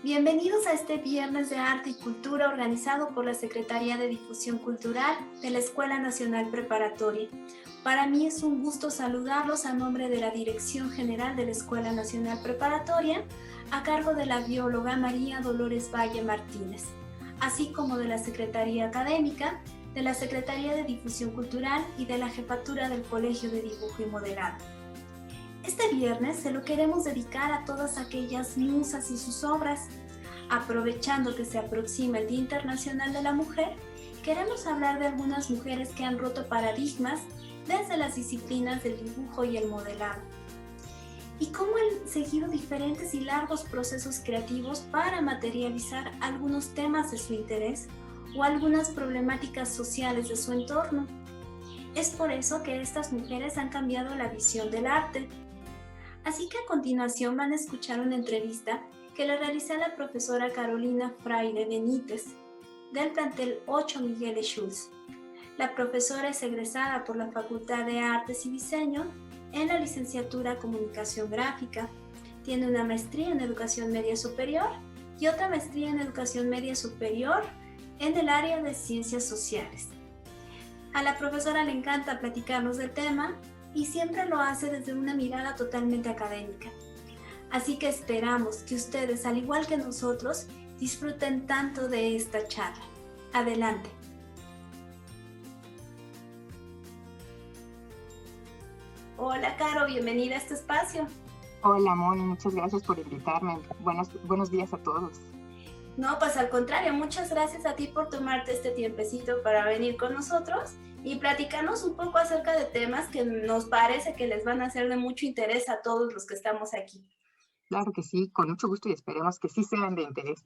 Bienvenidos a este Viernes de Arte y Cultura organizado por la Secretaría de Difusión Cultural de la Escuela Nacional Preparatoria. Para mí es un gusto saludarlos a nombre de la Dirección General de la Escuela Nacional Preparatoria, a cargo de la bióloga María Dolores Valle Martínez, así como de la Secretaría Académica, de la Secretaría de Difusión Cultural y de la Jefatura del Colegio de Dibujo y Modelado. Este viernes se lo queremos dedicar a todas aquellas musas y sus obras. Aprovechando que se aproxima el Día Internacional de la Mujer, queremos hablar de algunas mujeres que han roto paradigmas desde las disciplinas del dibujo y el modelado, y cómo han seguido diferentes y largos procesos creativos para materializar algunos temas de su interés o algunas problemáticas sociales de su entorno. Es por eso que estas mujeres han cambiado la visión del arte. Así que a continuación van a escuchar una entrevista que le realicé a la profesora Carolina Fraire Benítez, del plantel 8 Miguel E. Schulz. La profesora es egresada por la Facultad de Artes y Diseño en la licenciatura Comunicación Gráfica. Tiene una maestría en Educación Media Superior y otra maestría en Educación Media Superior en el área de Ciencias Sociales. A la profesora le encanta platicarnos del tema y siempre lo hace desde una mirada totalmente académica. Así que esperamos que ustedes, al igual que nosotros, disfruten tanto de esta charla. Adelante. Hola, Caro, bienvenida a este espacio. Hola, Moni, muchas gracias por invitarme. Buenos días a todos. No, pues al contrario, muchas gracias a ti por tomarte este tiempecito para venir con nosotros y platicarnos un poco acerca de temas que nos parece que les van a ser de mucho interés a todos los que estamos aquí. Claro que sí, con mucho gusto y esperemos que sí sean de interés.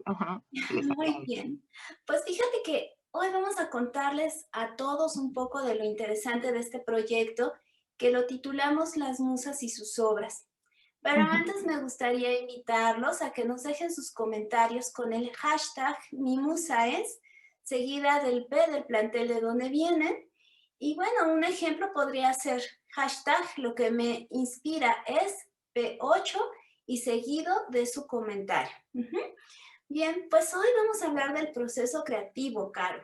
Muy bien. Pues fíjate que hoy vamos a contarles a todos un poco de lo interesante de este proyecto que lo titulamos Las Musas y sus obras. Pero antes me gustaría invitarlos a que nos dejen sus comentarios con el hashtag #MiMusaEs, seguida del P del plantel de donde vienen. Y bueno, un ejemplo podría ser hashtag lo que me inspira es P8 y seguido de su comentario. Bien, pues hoy vamos a hablar del proceso creativo, Caro.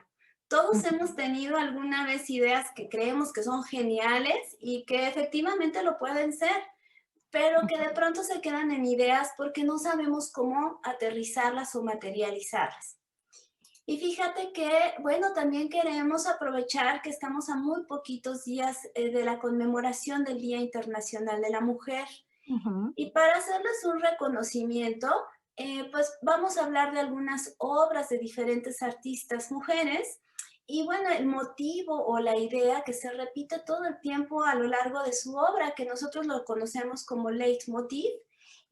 Todos hemos tenido alguna vez ideas que creemos que son geniales y que efectivamente lo pueden ser, pero que de pronto se quedan en ideas porque no sabemos cómo aterrizarlas o materializarlas. Y fíjate que, bueno, también queremos aprovechar que estamos a muy poquitos días de la conmemoración del Día Internacional de la Mujer. Y para hacerles un reconocimiento, pues vamos a hablar de algunas obras de diferentes artistas mujeres. Y bueno, el motivo o la idea que se repite todo el tiempo a lo largo de su obra, que nosotros lo conocemos como leitmotiv,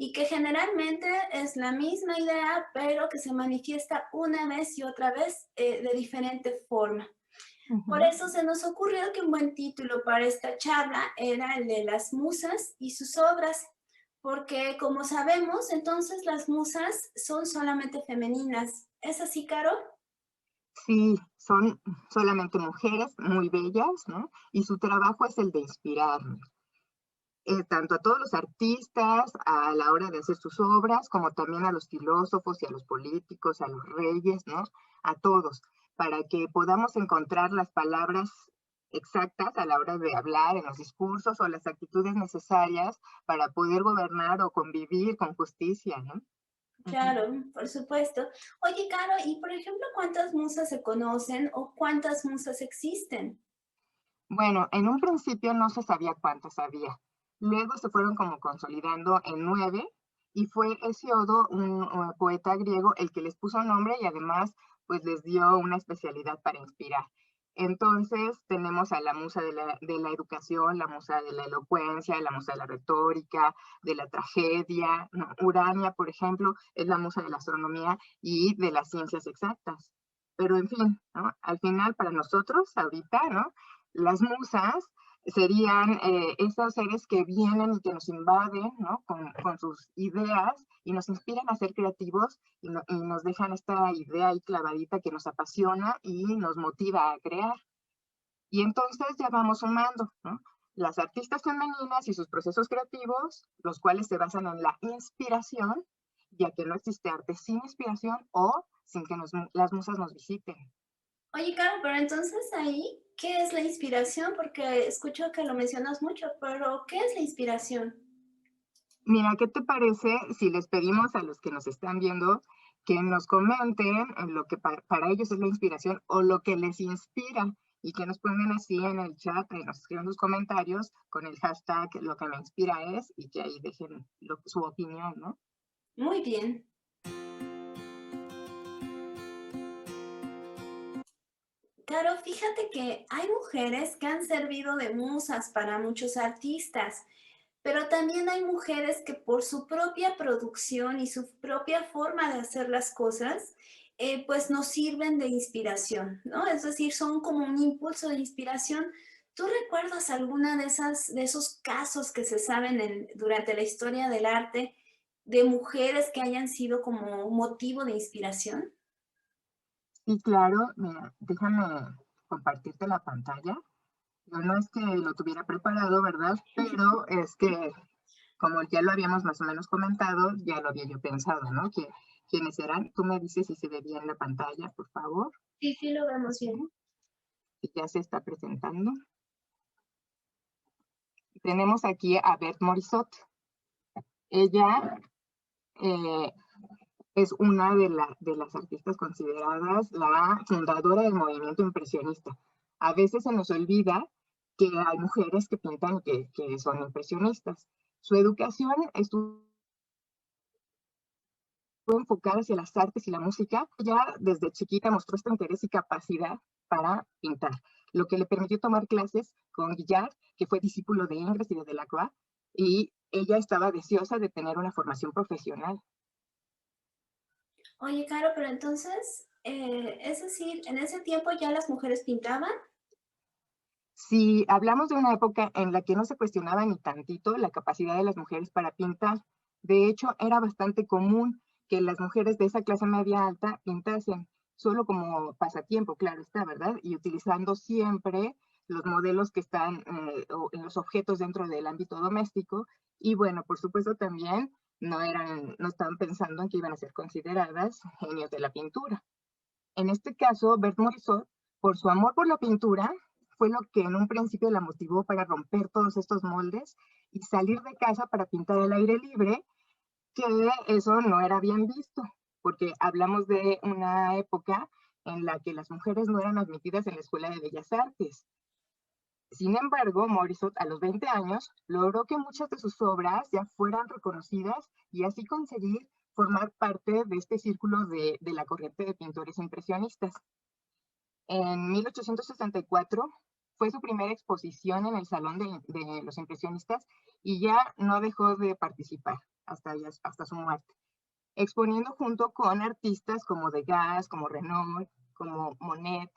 y que generalmente es la misma idea, pero que se manifiesta una vez y otra vez de diferente forma. Por eso se nos ocurrió que un buen título para esta charla era el de Las musas y sus obras, porque como sabemos, entonces las musas son solamente femeninas. ¿Es así, Caro? Sí, son solamente mujeres muy bellas, ¿no? Y su trabajo es el de inspirarnos, tanto a todos los artistas a la hora de hacer sus obras, como también a los filósofos y a los políticos, a los reyes, ¿no? A todos, para que podamos encontrar las palabras exactas a la hora de hablar en los discursos o las actitudes necesarias para poder gobernar o convivir con justicia, ¿no? Claro, por supuesto. Oye, Caro, y por ejemplo, ¿cuántas musas se conocen o cuántas musas existen? Bueno, en un principio no se sabía cuántas había. Luego se fueron como consolidando en 9 y fue Hesiodo, un poeta griego, el que les puso nombre y además pues les dio una especialidad para inspirar. Entonces tenemos a la musa de la educación, la musa de la elocuencia, la musa de la retórica, de la tragedia, ¿no? Urania, por ejemplo, es la musa de la astronomía y de las ciencias exactas. Pero en fin, ¿no? Al final para nosotros ahorita, ¿no? Las musas serían esos seres que vienen y que nos invaden, ¿no? Con sus ideas y nos inspiran a ser creativos y nos dejan esta idea ahí clavadita que nos apasiona y nos motiva a crear. Y entonces ya vamos sumando, ¿no? Las artistas femeninas y sus procesos creativos, los cuales se basan en la inspiración, ya que no existe arte sin inspiración o sin que las musas nos visiten. Oye, Caro, pero entonces ahí, ¿qué es la inspiración? Porque escucho que lo mencionas mucho, pero ¿qué es la inspiración? Mira, ¿qué te parece si les pedimos a los que nos están viendo que nos comenten en lo que para ellos es la inspiración o lo que les inspira y que nos pongan así en el chat, nos escriban sus comentarios con el hashtag lo que me inspira es y que ahí dejen su opinión, ¿no? Muy bien. Claro, fíjate que hay mujeres que han servido de musas para muchos artistas, pero también hay mujeres que por su propia producción y su propia forma de hacer las cosas, pues nos sirven de inspiración, ¿no? Es decir, son como un impulso de inspiración. ¿Tú recuerdas alguna de esos casos que se saben durante la historia del arte de mujeres que hayan sido como motivo de inspiración? Y claro, mira, déjame compartirte la pantalla. Yo no es que lo tuviera preparado, ¿verdad? Pero es que, como ya lo habíamos más o menos comentado, ya lo había yo pensado, ¿no? Que quiénes eran. Tú me dices si se ve bien la pantalla, por favor. Sí, sí, lo vemos bien. Si ya se está presentando. Tenemos aquí a Beth Morisot. Ella eh, es una de las artistas consideradas la fundadora del movimiento impresionista. A veces se nos olvida que hay mujeres que pintan que son impresionistas. Su educación estuvo enfocada hacia las artes y la música. Ya desde chiquita mostró este interés y capacidad para pintar, lo que le permitió tomar clases con Guillard, que fue discípulo de Ingres y de Delacroix, y ella estaba deseosa de tener una formación profesional. Oye, Caro, pero entonces, es decir, en ese tiempo ya las mujeres pintaban. Si hablamos de una época en la que no se cuestionaba ni tantito la capacidad de las mujeres para pintar, de hecho era bastante común que las mujeres de esa clase media alta pintasen, solo como pasatiempo, claro está, ¿verdad? Y utilizando siempre los modelos que están en los objetos dentro del ámbito doméstico. Y bueno, por supuesto también no estaban pensando en que iban a ser consideradas genios de la pintura. En este caso, Bert Morisot, por su amor por la pintura, fue lo que en un principio la motivó para romper todos estos moldes y salir de casa para pintar al aire libre, que eso no era bien visto, porque hablamos de una época en la que las mujeres no eran admitidas en la Escuela de Bellas Artes. Sin embargo, Morisot a los 20 años logró que muchas de sus obras ya fueran reconocidas y así conseguir formar parte de este círculo de la corriente de pintores impresionistas. En 1864 fue su primera exposición en el Salón de los Impresionistas y ya no dejó de participar hasta su muerte, exponiendo junto con artistas como Degas, como Renoir, como Monet.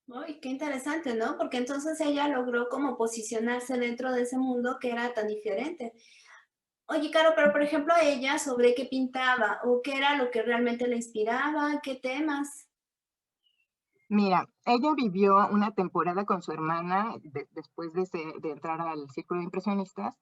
Uy, qué interesante, ¿no? Porque entonces ella logró como posicionarse dentro de ese mundo que era tan diferente. Oye, Caro, pero por ejemplo, ella sobre qué pintaba o qué era lo que realmente le inspiraba, qué temas. Mira, ella vivió una temporada con su hermana después de entrar al círculo de impresionistas,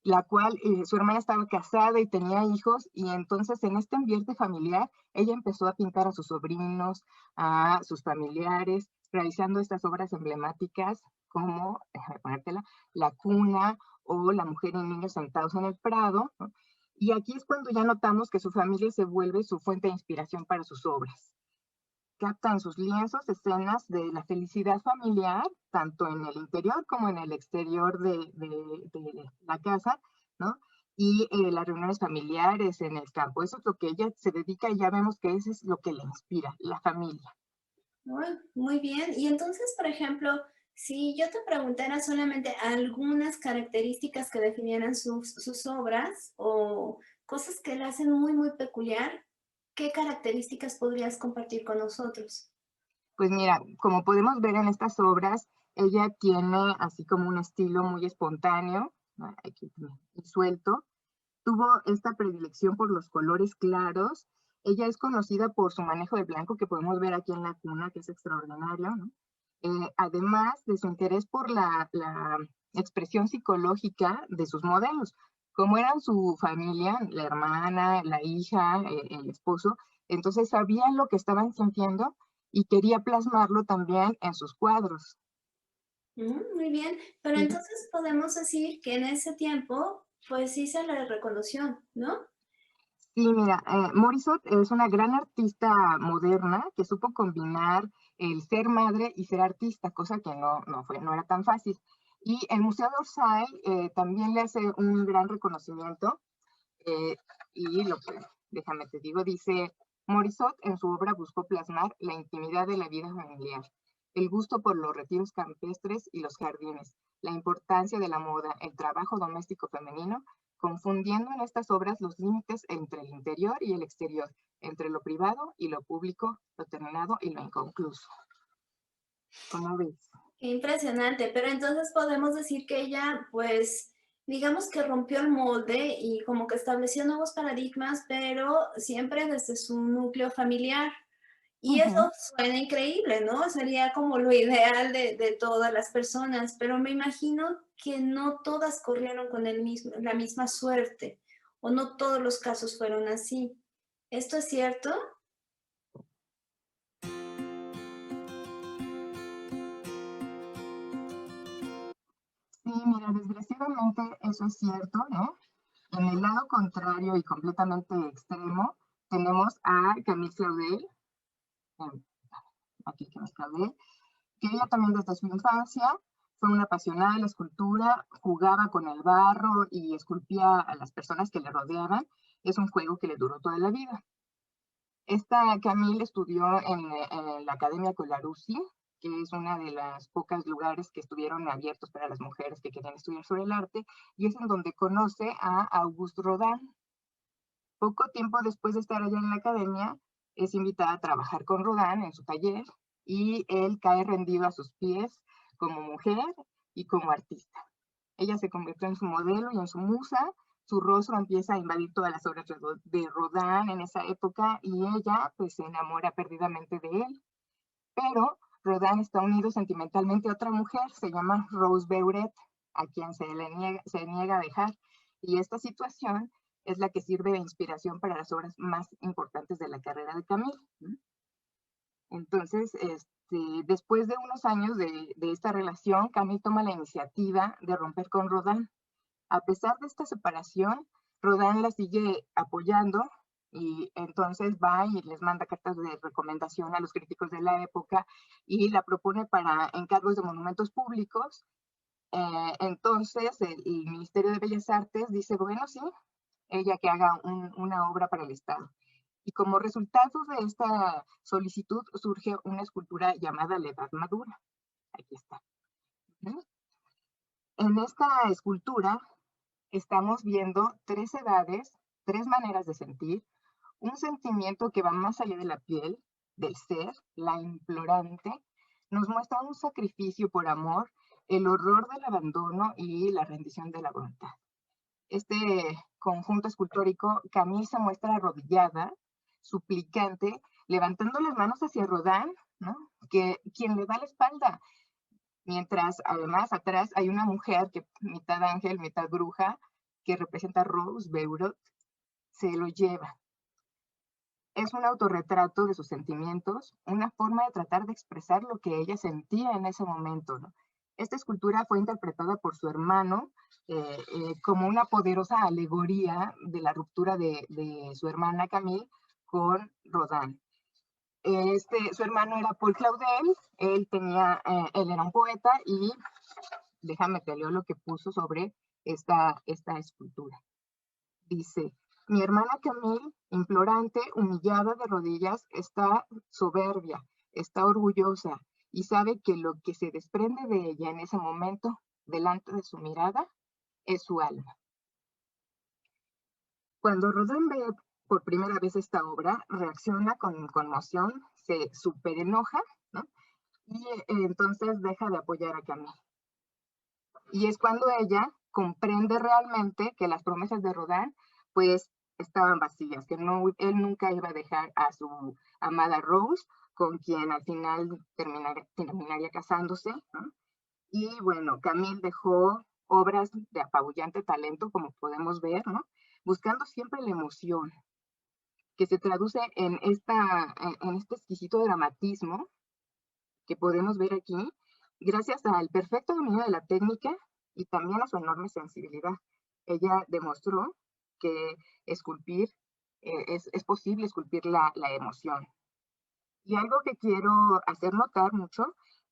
la cual su hermana estaba casada y tenía hijos, y entonces en este ambiente familiar ella empezó a pintar a sus sobrinos, a sus familiares, realizando estas obras emblemáticas como, déjame ponértela, La cuna o La mujer y niños sentados en el prado, ¿no? Y aquí es cuando ya notamos que su familia se vuelve su fuente de inspiración para sus obras. Captan sus lienzos escenas de la felicidad familiar, tanto en el interior como en el exterior de la casa, ¿no? Y las reuniones familiares en el campo. Eso es lo que ella se dedica y ya vemos que eso es lo que le inspira, la familia. Uy, muy bien. Y entonces, por ejemplo, si yo te preguntara solamente algunas características que definieran sus obras o cosas que la hacen muy, muy peculiar, ¿qué características podrías compartir con nosotros? Pues mira, como podemos ver en estas obras, ella tiene así como un estilo muy espontáneo, ¿no? Aquí, y suelto. Tuvo esta predilección por los colores claros. Ella es conocida por su manejo de blanco, que podemos ver aquí en La cuna, que es extraordinario, ¿no? Además de su interés por la expresión psicológica de sus modelos. Como eran su familia, la hermana, la hija, el esposo, entonces sabían lo que estaban sintiendo y quería plasmarlo también en sus cuadros. Muy bien, pero Sí, entonces podemos decir que en ese tiempo, pues sí se le reconoció, ¿no? sí, mira, Morisot es una gran artista moderna que supo combinar el ser madre y ser artista, cosa que no era tan fácil. Y el Museo d'Orsay también le hace un gran reconocimiento. Eh, y lo que, déjame te digo, dice, Morisot en su obra buscó plasmar la intimidad de la vida familiar, el gusto por los retiros campestres y los jardines, la importancia de la moda, el trabajo doméstico femenino, confundiendo en estas obras los límites entre el interior y el exterior, entre lo privado y lo público, lo terminado y lo inconcluso. ¿Cómo ves? Qué impresionante, pero entonces podemos decir que ella, pues, digamos que rompió el molde y como que estableció nuevos paradigmas, pero siempre desde su núcleo familiar. Y Ujú. eso suena increíble, ¿no? Sería como lo ideal de todas las personas, pero me imagino que no todas corrieron con la misma suerte, o no todos los casos fueron así. ¿Esto es cierto? Sí, mira, desgraciadamente eso es cierto, ¿no? En el lado contrario y completamente extremo, tenemos a Camille Claudel, em, aquí Camille Claudel, que ella también desde su infancia fue una apasionada de la escultura, jugaba con el barro y esculpía a las personas que le rodeaban. Es un juego que le duró toda la vida. Esta Camille estudió en la Academia Colaruzzi, que es una de las pocas lugares que estuvieron abiertos para las mujeres que querían estudiar sobre el arte, y es en donde conoce a Auguste Rodin. Poco tiempo después de estar allá en la academia, es invitada a trabajar con Rodin en su taller y él cae rendido a sus pies como mujer y como artista. Ella se convirtió en su modelo y en su musa. Su rostro empieza a invadir todas las obras de Rodin en esa época y ella pues se enamora perdidamente de él. Pero Rodin está unido sentimentalmente a otra mujer, se llama Rose Beuret, a quien se niega a dejar. Y esta situación es la que sirve de inspiración para las obras más importantes de la carrera de Camille. Entonces, después de unos años de esta relación, Camille toma la iniciativa de romper con Rodin. A pesar de esta separación, Rodin la sigue apoyando y entonces va y les manda cartas de recomendación a los críticos de la época y la propone para encargos de monumentos públicos. Entonces el Ministerio de Bellas Artes dice, bueno, sí, ella que haga una obra para el Estado. Y como resultado de esta solicitud surge una escultura llamada La Edad Madura. Aquí está. En esta escultura estamos viendo tres edades, tres maneras de sentir, un sentimiento que va más allá de la piel, del ser, la implorante, nos muestra un sacrificio por amor, el horror del abandono y la rendición de la voluntad. Este conjunto escultórico, Camille se muestra arrodillada, suplicante, levantando las manos hacia Rodin, ¿no? Quien le da la espalda, mientras además atrás hay una mujer que mitad ángel, mitad bruja, que representa a Rose Beurot, se lo lleva. Es un autorretrato de sus sentimientos, una forma de tratar de expresar lo que ella sentía en ese momento, ¿no? Esta escultura fue interpretada por su hermano como una poderosa alegoría de la ruptura de su hermana Camille con Rodin. Su hermano era Paul Claudel, él era un poeta y déjame te leo lo que puso sobre esta escultura. Dice, mi hermana Camille, implorante, humillada de rodillas, está soberbia, está orgullosa y sabe que lo que se desprende de ella en ese momento, delante de su mirada, es su alma. Cuando Rodin ve por primera vez esta obra, reacciona con conmoción, se súper enoja, ¿no? Y entonces deja de apoyar a Camille. Y es cuando ella comprende realmente que las promesas de Rodin, pues, estaban vacías, que no, él nunca iba a dejar a su amada Rose, con quien al final terminaría casándose, ¿no? Y bueno, Camille dejó obras de apabullante talento, como podemos ver, ¿no? Buscando siempre la emoción, que se traduce en este exquisito dramatismo que podemos ver aquí, gracias al perfecto dominio de la técnica y también a su enorme sensibilidad. Ella demostró que esculpir, es posible esculpir la emoción. Y algo que quiero hacer notar mucho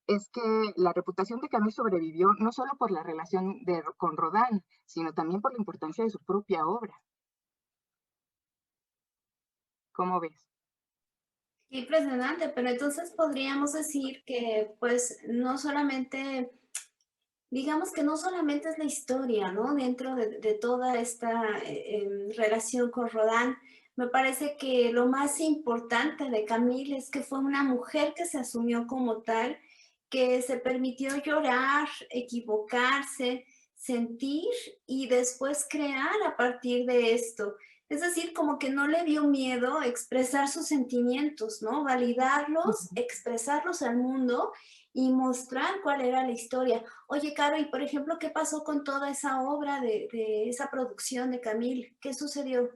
es que la reputación de Camille sobrevivió no solo por la relación con Rodin, sino también por la importancia de su propia obra. ¿Cómo ves? Qué impresionante, pero entonces podríamos decir que pues no solamente, digamos que no solamente es la historia, ¿no? Dentro de toda esta relación con Rodin, me parece que lo más importante de Camille es que fue una mujer que se asumió como tal, que se permitió llorar, equivocarse, sentir y después crear a partir de esto. Es decir, como que no le dio miedo expresar sus sentimientos, ¿no? Validarlos, Ujú. expresarlos al mundo y mostrar cuál era la historia. Oye, Caro, y por ejemplo, ¿qué pasó con toda esa obra de esa producción de Camille? ¿Qué sucedió?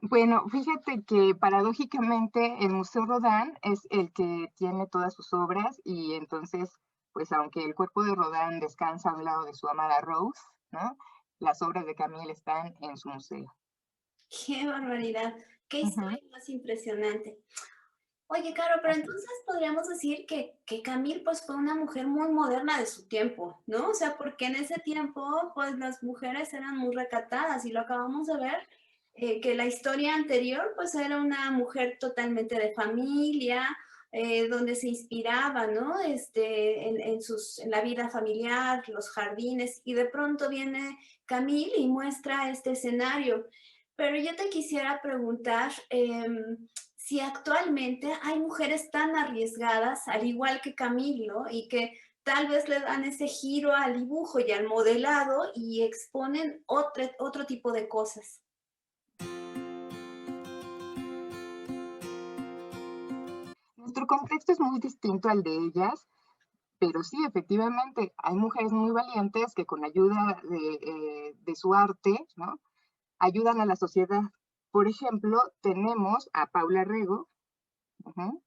Bueno, fíjate que paradójicamente el Museo Rodin es el que tiene todas sus obras y entonces, pues aunque el cuerpo de Rodin descansa al lado de su amada Rose, ¿no? Las obras de Camille están en su museo. ¡Qué barbaridad! ¡Qué Ujú, historia más impresionante! Oye, Caro, pero así entonces es. podríamos decir que Camille pues fue una mujer muy moderna de su tiempo, ¿no? O sea, porque en ese tiempo pues las mujeres eran muy recatadas y lo acabamos de ver, que la historia anterior pues era una mujer totalmente de familia, donde se inspiraba, ¿no? En la vida familiar, los jardines, y de pronto viene Camille y muestra este escenario. Pero yo te quisiera preguntar, si actualmente hay mujeres tan arriesgadas, al igual que Camilo, y que tal vez le dan ese giro al dibujo y al modelado y exponen otro tipo de cosas. Nuestro contexto es muy distinto al de ellas, pero sí, efectivamente, hay mujeres muy valientes que con ayuda de su arte, ¿no? Ayudan a la sociedad. Por ejemplo, tenemos a Paula Rego, ujú,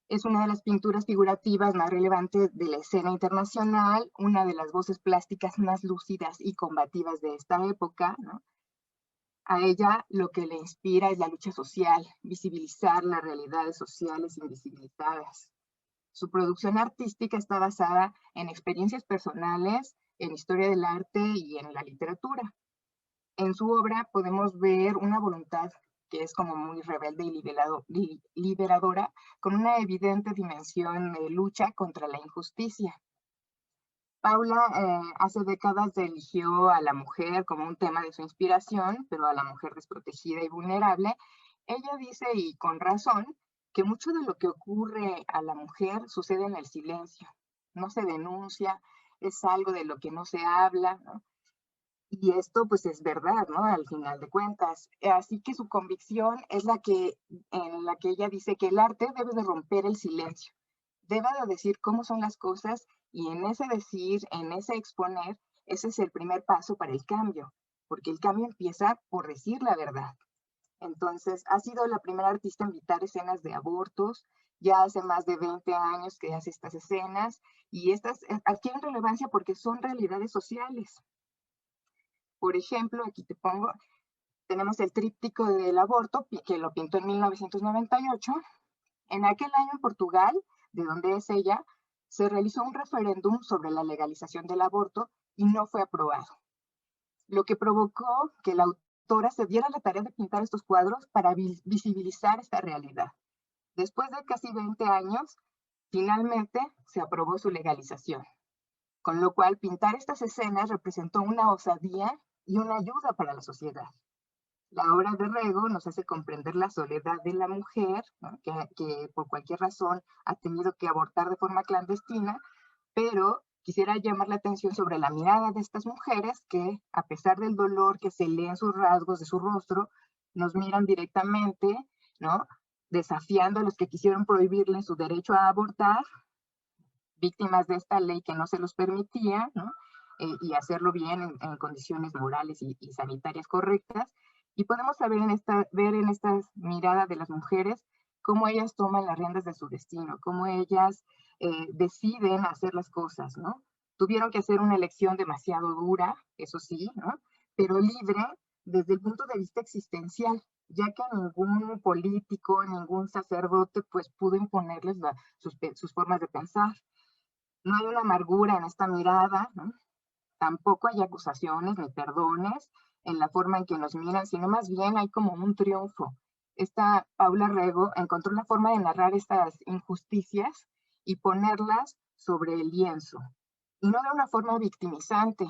es una de las pinturas figurativas más relevantes de la escena internacional, una de las voces plásticas más lúcidas y combativas de esta época, ¿no? A ella lo que le inspira es la lucha social, visibilizar las realidades sociales invisibilizadas. Su producción artística está basada en experiencias personales, en historia del arte y en la literatura. En su obra podemos ver una voluntad que es como muy rebelde y liberadora, con una evidente dimensión de lucha contra la injusticia. Paula hace décadas eligió a la mujer como un tema de su inspiración, pero a la mujer desprotegida y vulnerable. Ella dice, y con razón, que mucho de lo que ocurre a la mujer sucede en el silencio. No se denuncia, es algo de lo que no se habla, ¿no? Y esto pues es verdad, ¿no? Al final de cuentas. Así que su convicción es en la que ella dice que el arte debe de romper el silencio, debe de decir cómo son las cosas y en ese decir, en ese exponer, ese es el primer paso para el cambio, porque el cambio empieza por decir la verdad. Entonces, ha sido la primera artista en evitar escenas de abortos, ya hace más de 20 años que hace estas escenas y estas adquieren relevancia porque son realidades sociales. Por ejemplo, aquí te pongo, tenemos el tríptico del aborto, que lo pintó en 1998. En aquel año en Portugal, de donde es ella, se realizó un referéndum sobre la legalización del aborto y no fue aprobado, lo que provocó que la autora se diera la tarea de pintar estos cuadros para visibilizar esta realidad. Después de casi 20 años, finalmente se aprobó su legalización, con lo cual pintar estas escenas representó una osadía y una ayuda para la sociedad. La obra de Rego nos hace comprender la soledad de la mujer, ¿no? Que por cualquier razón ha tenido que abortar de forma clandestina, pero quisiera llamar la atención sobre la mirada de estas mujeres que, a pesar del dolor que se lee en sus rasgos de su rostro, nos miran directamente, ¿no? Desafiando a los que quisieron prohibirle su derecho a abortar, víctimas de esta ley que no se los permitía, ¿no? y hacerlo bien en condiciones morales y sanitarias correctas. Y podemos saber ver en esta mirada de las mujeres cómo ellas toman las riendas de su destino, cómo ellas deciden hacer las cosas, ¿no? Tuvieron que hacer una elección demasiado dura, eso sí, ¿no? Pero libre desde el punto de vista existencial, ya que ningún político, ningún sacerdote, pues pudo imponerles sus formas de pensar. No hay una amargura en esta mirada, ¿no? Tampoco hay acusaciones ni perdones en la forma en que nos miran, sino más bien hay como un triunfo. Esta Paula Rego encontró la forma de narrar estas injusticias y ponerlas sobre el lienzo, y no de una forma victimizante,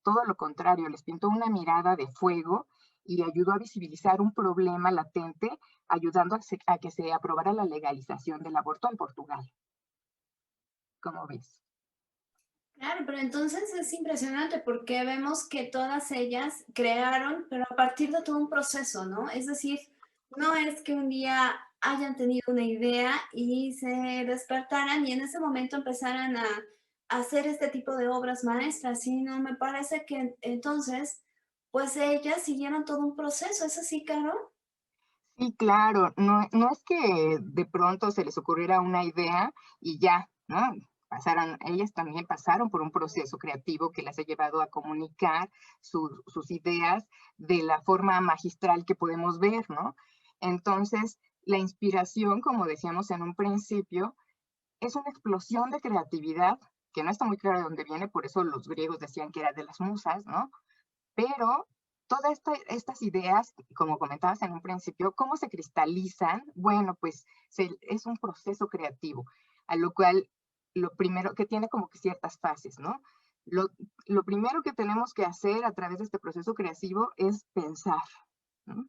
todo lo contrario, les pintó una mirada de fuego y ayudó a visibilizar un problema latente, ayudando a que se aprobara la legalización del aborto en Portugal. ¿Cómo ves? Claro, pero entonces es impresionante porque vemos que todas ellas crearon, pero a partir de todo un proceso, ¿no? Es decir, no es que un día hayan tenido una idea y se despertaran y en ese momento empezaran a hacer este tipo de obras maestras, sino me parece que entonces, pues ellas siguieron todo un proceso, ¿es así, Caro? Sí, claro, no es que de pronto se les ocurriera una idea y ya, ¿no? Ellas también pasaron por un proceso creativo que las ha llevado a comunicar sus ideas de la forma magistral que podemos ver, ¿no? Entonces, la inspiración, como decíamos en un principio, es una explosión de creatividad que no está muy claro de dónde viene, por eso los griegos decían que era de las musas, ¿no? Pero todas estas ideas, como comentabas en un principio, ¿cómo se cristalizan? Bueno, pues es un proceso creativo, a lo cual lo primero que tiene como que ciertas fases, ¿no? Lo, lo primero que tenemos que hacer a través de este proceso creativo es pensar, ¿no?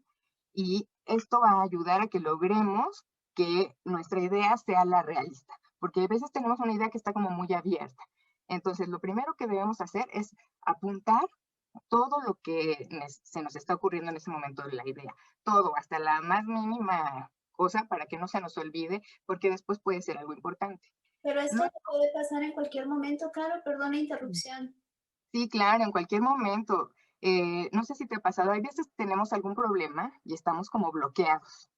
Y esto va a ayudar a que logremos que nuestra idea sea la realista, porque a veces tenemos una idea que está como muy abierta. Entonces, lo primero que debemos hacer es apuntar todo lo que se nos está ocurriendo en ese momento de la idea, todo, hasta la más mínima cosa para que no se nos olvide, porque después puede ser algo importante. Pero esto Luego, puede pasar en cualquier momento, Caro, perdona interrupción. sí, claro, en cualquier momento. No sé si te ha pasado, hay veces tenemos algún problema y estamos como bloqueados.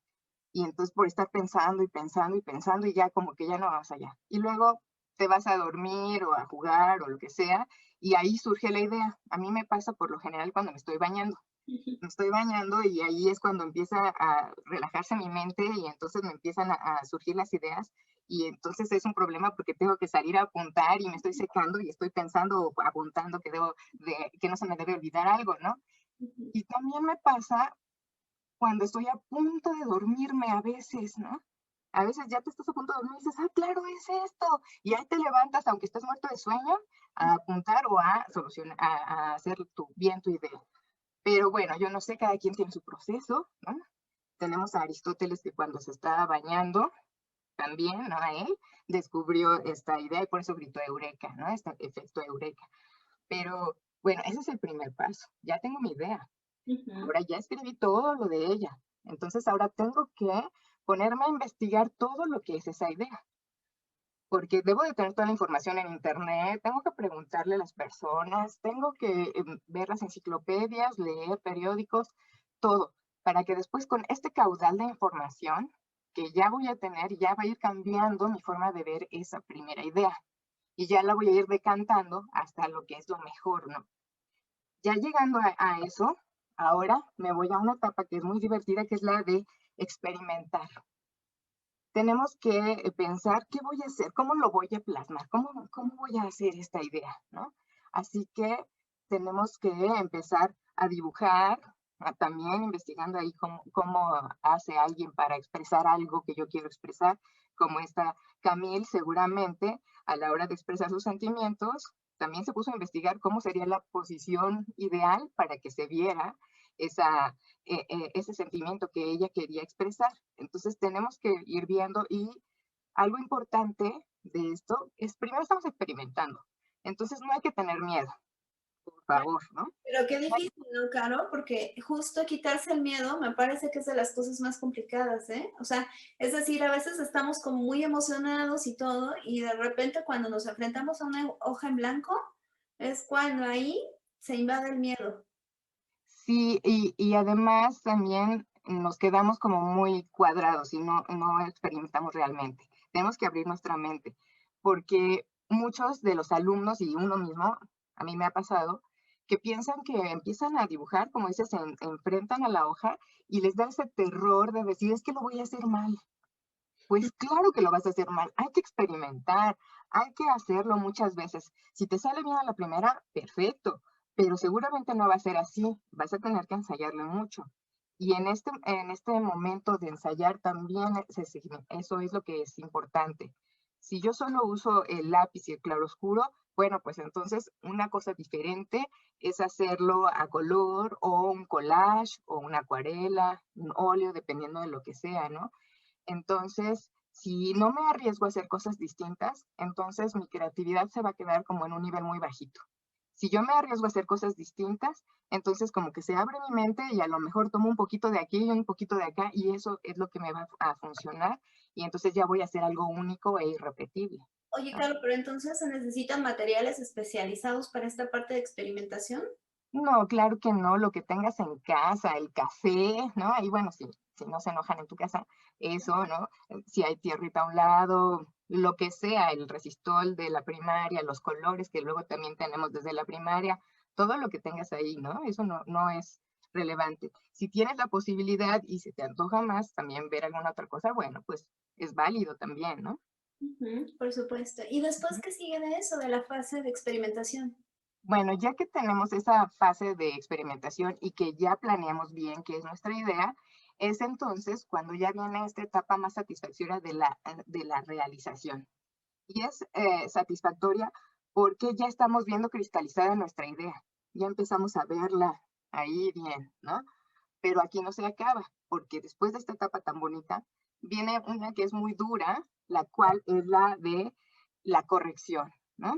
Y entonces por estar pensando y pensando y pensando y ya como que ya no vamos allá. Y luego te vas a dormir o a jugar o lo que sea y ahí surge la idea. A mí me pasa por lo general cuando me estoy bañando. Me estoy bañando y ahí es cuando empieza a relajarse mi mente y entonces me empiezan a surgir las ideas y entonces es un problema porque tengo que salir a apuntar y me estoy secando y estoy pensando o apuntando que no se me debe olvidar algo, ¿no? Y también me pasa cuando estoy a punto de dormirme a veces, ¿no? A veces ya te estás a punto de dormir y dices, ah, claro, es esto. Y ahí te levantas, aunque estés muerto de sueño, a apuntar o a solucionar, a hacer bien tu idea. Pero bueno, yo no sé, cada quien tiene su proceso, ¿no? Tenemos a Aristóteles que cuando se estaba bañando, también, ¿no? A él descubrió esta idea y por eso gritó Eureka, ¿no? Este efecto Eureka. Pero bueno, ese es el primer paso. Ya tengo mi idea. Ahora ya escribí todo lo de ella. Entonces ahora tengo que ponerme a investigar todo lo que es esa idea, porque debo de tener toda la información en internet, tengo que preguntarle a las personas, tengo que ver las enciclopedias, leer periódicos, todo, para que después con este caudal de información que ya voy a tener, ya va a ir cambiando mi forma de ver esa primera idea y ya la voy a ir decantando hasta lo que es lo mejor, ¿no? Ya llegando a eso, ahora me voy a una etapa que es muy divertida, que es la de experimentar. Tenemos que pensar qué voy a hacer, cómo lo voy a plasmar, cómo voy a hacer esta idea, ¿no? Así que tenemos que empezar a dibujar, también investigando ahí cómo hace alguien para expresar algo que yo quiero expresar, como esta Camille seguramente a la hora de expresar sus sentimientos, también se puso a investigar cómo sería la posición ideal para que se viera esa, ese sentimiento que ella quería expresar. Entonces tenemos que ir viendo y algo importante de esto es, primero estamos experimentando, entonces no hay que tener miedo, por favor, ¿no? Pero qué difícil, ¿no, Caro? Porque justo quitarse el miedo me parece que es de las cosas más complicadas, ¿eh? O sea, es decir, a veces estamos como muy emocionados y todo, y de repente cuando nos enfrentamos a una hoja en blanco, Es cuando ahí se invade el miedo. Sí, y además también nos quedamos como muy cuadrados y no experimentamos realmente. Tenemos que abrir nuestra mente, porque muchos de los alumnos y uno mismo, a mí me ha pasado, que piensan que empiezan a dibujar, como dices, se enfrentan a la hoja y les da ese terror de decir: "Es que lo voy a hacer mal". Pues claro que lo vas a hacer mal, hay que experimentar, hay que hacerlo muchas veces. Si te sale bien a la primera, perfecto, pero seguramente no va a ser así, vas a tener que ensayarlo mucho. Y en este momento de ensayar también eso es lo que es importante. Si yo solo uso el lápiz y el claroscuro, bueno, pues entonces una cosa diferente es hacerlo a color o un collage o una acuarela, un óleo, dependiendo de lo que sea, ¿no? Entonces, si no me arriesgo a hacer cosas distintas, entonces mi creatividad se va a quedar como en un nivel muy bajito. Si yo me arriesgo a hacer cosas distintas, entonces como que se abre mi mente y a lo mejor tomo un poquito de aquí y un poquito de acá y eso es lo que me va a funcionar y entonces ya voy a hacer algo único e irrepetible, Oye, ¿no? Carlos, pero entonces se necesitan materiales especializados para esta parte de experimentación. No, claro que no, lo que tengas en casa, el café, ¿no? Y bueno, si no se enojan en tu casa, eso, ¿no? Si hay tierrita a un lado, lo que sea, el resistol de la primaria, los colores que luego también tenemos desde la primaria, todo lo que tengas ahí, ¿no? Eso no es relevante. Si tienes la posibilidad y se te antoja más también ver alguna otra cosa, bueno, pues es válido también, ¿no? Ujú, por supuesto. ¿Y después qué sigue de eso, de la fase de experimentación? Bueno, ya que tenemos esa fase de experimentación y que ya planeamos bien qué es nuestra idea, es entonces cuando ya viene esta etapa más satisfactoria de la realización. Y es satisfactoria porque ya estamos viendo cristalizada nuestra idea, ya empezamos a verla ahí bien, ¿no? Pero aquí no se acaba, porque después de esta etapa tan bonita, viene una que es muy dura, la cual es la de la corrección, ¿no?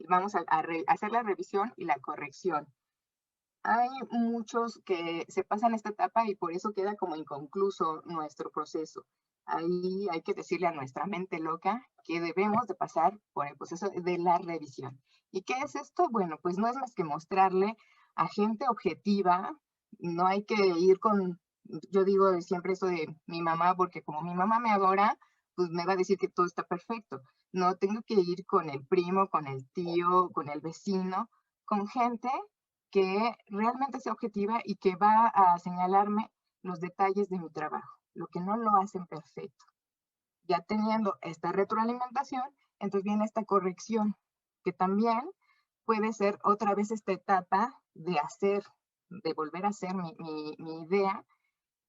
Vamos a hacer la revisión y la corrección. Hay muchos que se pasan esta etapa y por eso queda como inconcluso nuestro proceso. Ahí hay que decirle a nuestra mente loca que debemos de pasar por el proceso de la revisión. ¿Y qué es esto? Bueno, pues no es más que mostrarle a gente objetiva, no hay que ir con, yo digo siempre eso de mi mamá, porque como mi mamá me adora, pues me va a decir que todo está perfecto. No, tengo que ir con el primo, con el tío, con el vecino, con gente que realmente sea objetiva y que va a señalarme los detalles de mi trabajo, lo que no lo hacen perfecto. Ya teniendo esta retroalimentación, entonces viene esta corrección, que también puede ser otra vez esta etapa de hacer, de volver a hacer mi idea,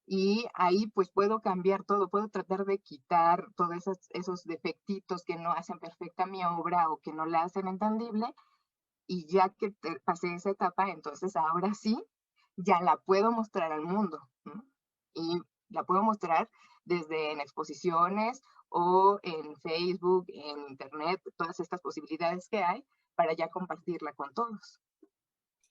y ahí pues puedo cambiar todo, puedo tratar de quitar todos esos defectitos que no hacen perfecta mi obra o que no la hacen entendible, y ya que pasé esa etapa, entonces ahora sí, ya la puedo mostrar al mundo, ¿no? Y la puedo mostrar desde en exposiciones o en Facebook, en Internet, todas estas posibilidades que hay para ya compartirla con todos.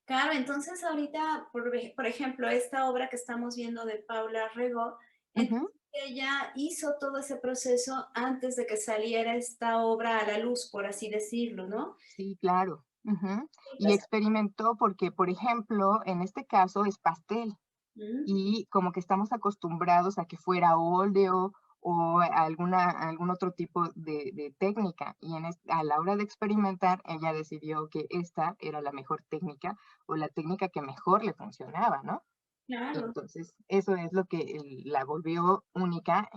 Claro, entonces ahorita, por ejemplo, esta obra que estamos viendo de Paula Rego, Ujú. entonces ella hizo todo ese proceso antes de que saliera esta obra a la luz, por así decirlo, ¿no? Sí, claro. Ujú. Y Entonces, experimentó porque, por ejemplo, en este caso es pastel. mm, Y como que estamos acostumbrados a que fuera óleo o algún otro tipo de técnica. Y a la hora de experimentar, ella decidió que esta era la mejor técnica o la técnica que mejor le funcionaba, ¿no? Y claro. entonces eso es lo que la volvió única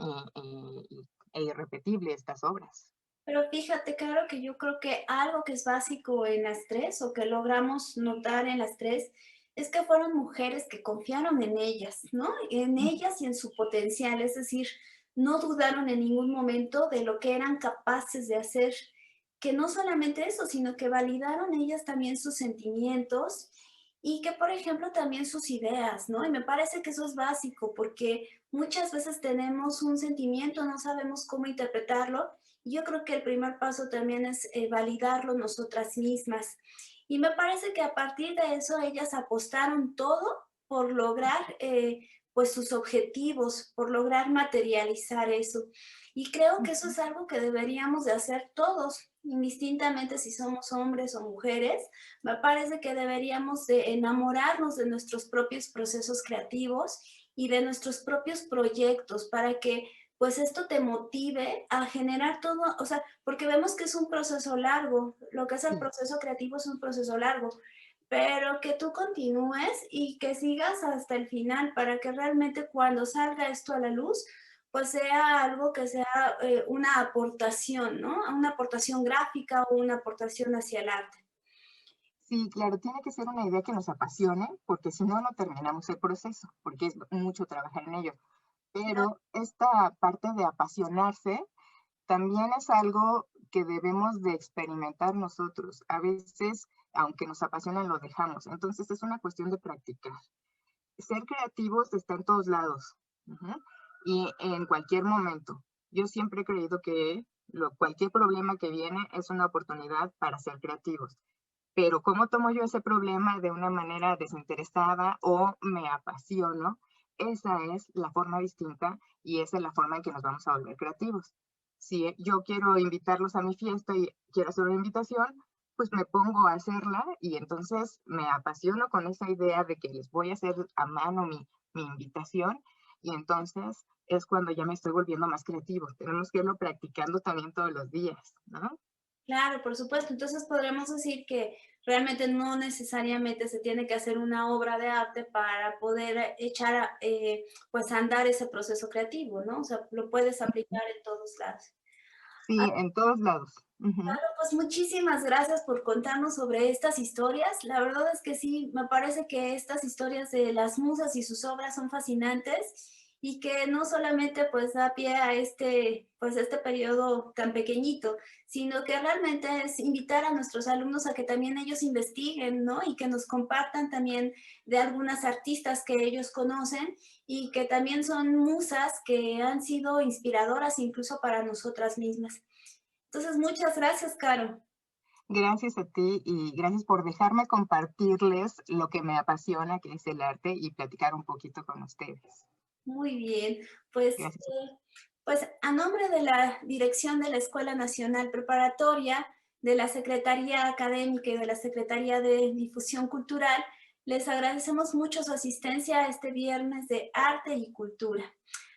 e irrepetible estas obras. Pero fíjate, claro que yo creo que algo que es básico en las 3 o que logramos notar en las 3 es que fueron mujeres que confiaron en ellas, ¿no? En Ujú. ellas y en su potencial, es decir, no dudaron en ningún momento de lo que eran capaces de hacer, que no solamente eso, sino que validaron ellas también sus sentimientos y que, por ejemplo, también sus ideas, ¿no? Y me parece que eso es básico porque muchas veces tenemos un sentimiento, no sabemos cómo interpretarlo y yo creo que el primer paso también es validarlo nosotras mismas. Y me parece que a partir de eso ellas apostaron todo por lograr pues sus objetivos, por lograr materializar eso. Y creo que eso Ujú. es algo que deberíamos de hacer todos, indistintamente si somos hombres o mujeres. Me parece que deberíamos de enamorarnos de nuestros propios procesos creativos y de nuestros propios proyectos para que pues esto te motive a generar todo, o sea, porque vemos que es un proceso largo, lo que es el Sí. proceso creativo es un proceso largo, pero que tú continúes y que sigas hasta el final para que realmente cuando salga esto a la luz, pues sea algo que sea una aportación, ¿no? Una aportación gráfica o una aportación hacia el arte. Sí, claro, tiene que ser una idea que nos apasione, porque si no, no terminamos el proceso, porque es mucho trabajar en ello. Pero esta parte de apasionarse también es algo que debemos de experimentar nosotros. A veces, aunque nos apasiona, lo dejamos. Entonces, es una cuestión de practicar. Ser creativos está en todos lados, ujú, y en cualquier momento. Yo siempre he creído que cualquier problema que viene es una oportunidad para ser creativos. Pero ¿cómo tomo yo ese problema de una manera desinteresada o me apasiono? Esa es la forma distinta y esa es la forma en que nos vamos a volver creativos. Si yo quiero invitarlos a mi fiesta y quiero hacer una invitación, pues me pongo a hacerla y entonces me apasiono con esa idea de que les voy a hacer a mano mi invitación y entonces es cuando ya me estoy volviendo más creativo. Tenemos que irlo practicando también todos los días, ¿no? Claro, por supuesto. Entonces podremos decir que realmente no necesariamente se tiene que hacer una obra de arte para poder echar pues a andar ese proceso creativo, ¿no? O sea, lo puedes aplicar en todos lados. Sí, en todos lados. Ujú. Pues muchísimas gracias por contarnos sobre estas historias. La verdad es que sí, me parece que estas historias de las musas y sus obras son fascinantes y que no solamente pues da pie a pues este periodo tan pequeñito, sino que realmente es invitar a nuestros alumnos a que también ellos investiguen, ¿no? Y que nos compartan también de algunas artistas que ellos conocen y que también son musas que han sido inspiradoras incluso para nosotras mismas. Entonces, muchas gracias, Caro. Gracias a ti y gracias por dejarme compartirles lo que me apasiona, que es el arte, y platicar un poquito con ustedes. Muy bien. Pues, Gracias. pues a nombre de la dirección de la Escuela Nacional Preparatoria, de la Secretaría Académica y de la Secretaría de Difusión Cultural, les agradecemos mucho su asistencia a este viernes de arte y cultura.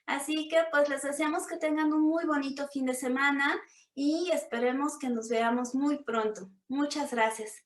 Así que pues les deseamos que tengan un muy bonito fin de semana y esperemos que nos veamos muy pronto. Muchas gracias.